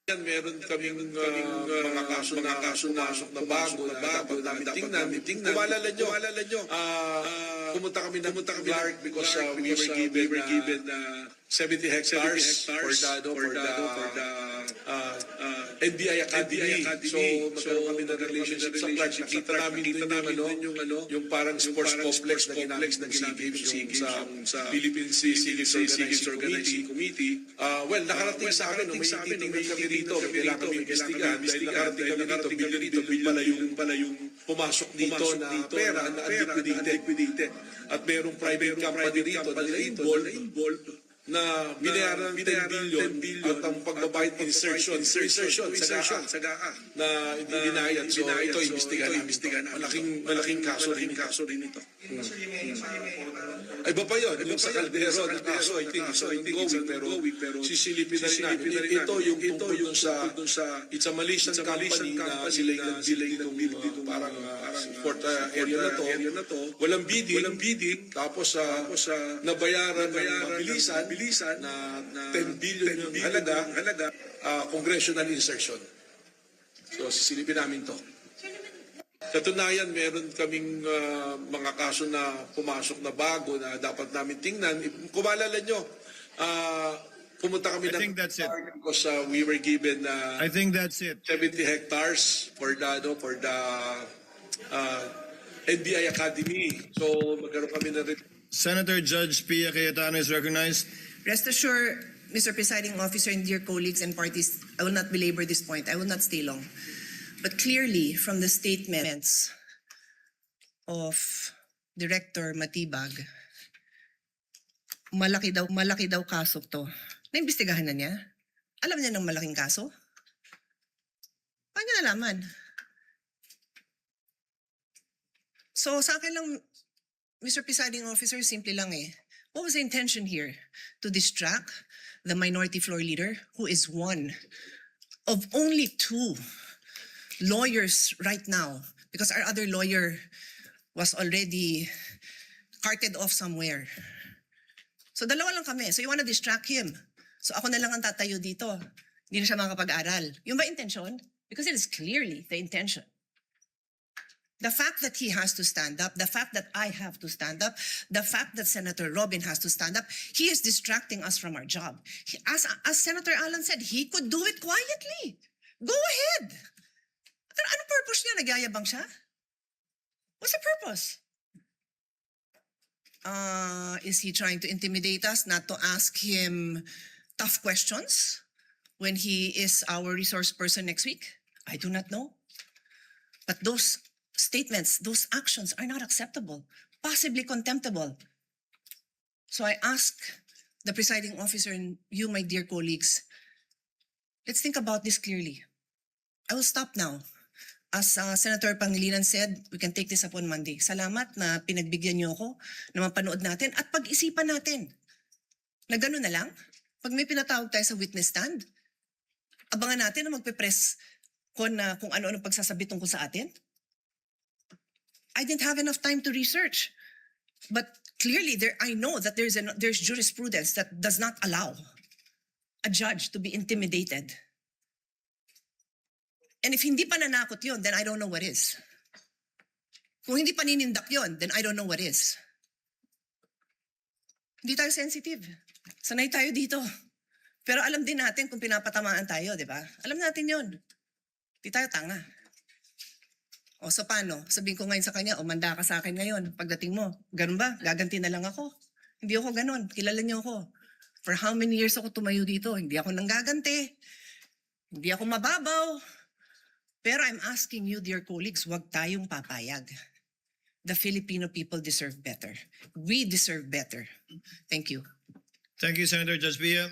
Yan, meron kaming mga kaso na pumasok na bago na dapat namin tingnan. Kumalala nyo, pumunta kami ng Clark because we were given 70 hectares for the NBI Academy. So, magkaroon kami ng relationship sa Clark. Nakita namin yung parang sports complex na ginamit ng SEA Games sa Philippine Civil Organizing Committee. Well, nakarating sa akin, may titingnan kami dito, kailangan kami investigahan. Dahil nakarating kami dito, billion pala yung pumasok dito na pera na unliquidated. At merong private company rito na involved na binayaran ng 10 billion at ang pagbabayad insertion sa GAA na hindi binayad. So ito, imbestigahan. Malaking kaso rin ito. Iba pa yun. Iba sa Caldero ng kaso, I think, it's ongoing, pero sisilipin na rin namin. Ito yung tungkol dun sa it's a Malaysian company na sila yung nag-build dito parang fourth area na to. Walang bidding. Tapos nabayaran ng mabilisan na 10 billion yung halaga, congressional insertion. So, sisilipin namin to. Katunayan, meron kaming mga kaso na pumasok na bago na dapat namin tingnan. Kumalala nyo, pumunta kami ng park because we were given I think that's it. 70 hectares for the NBI Academy. So, magkaroon kami ng Senator Judge Pia Cayetano is recognized. Rest assured, Mr. Presiding Officer and dear colleagues and parties, I will not belabor this point. I will not stay long. But clearly, from the statements of Director Matibag, malaki daw kaso to. Naimbestigahan na niya? Alam niya ng malaking kaso? Paano niya nalaman? So sa akin lang, Mr. Presiding Officer, simple lang eh. What was the intention here? To distract the minority floor leader, who is one of only two lawyers right now, because our other lawyer was already carted off somewhere. So dalawa lang kami. So you wanna distract him. So ako na lang ang tatayo dito. Hindi na siya makapag-aral. Yung ba intention? Because it is clearly the intention. The fact that he has to stand up, the fact that I have to stand up, the fact that Senator Robin has to stand up, he is distracting us from our job. As Senator Alan said, he could do it quietly. Go ahead. Ano purpose niya? Nagyayabang siya? What's the purpose? Is he trying to intimidate us not to ask him tough questions when he is our resource person next week? I do not know. But those statements, those actions are not acceptable, possibly contemptible. So I ask the presiding officer and you, my dear colleagues, let's think about this clearly. I will stop now. As Senator Pangilinan said, we can take this up on Monday. Salamat na pinagbigyan niyo ako na mapanood natin at pag-isipan natin. Na gano'n na lang, pag may pinatawag tayo sa witness stand, abangan natin na magpe-press kung ano-ano pagsasabi tungkol sa atin. I didn't have enough time to research. But clearly, I know that there's jurisprudence that does not allow a judge to be intimidated. And if hindi pa nanakot yun, then I don't know what is. Kung hindi pa ninindak yun, then I don't know what is. Hindi tayo sensitive. Sanay tayo dito. Pero alam din natin kung pinapatamaan tayo, di ba? Alam natin yun. Hindi tayo tanga. O so paano? Sabihin ko ngayon sa kanya, manda ka sa akin ngayon. Pagdating mo, ganun ba? Gaganti na lang ako. Hindi ako ganun. Kilala niyo ako. For how many years ako tumayo dito? Hindi ako nanggaganti. Hindi ako mababaw. Pero I'm asking you, dear colleagues, wag tayong papayag. The Filipino people deserve better. We deserve better. Thank you. Thank you, Senator Judge Pia.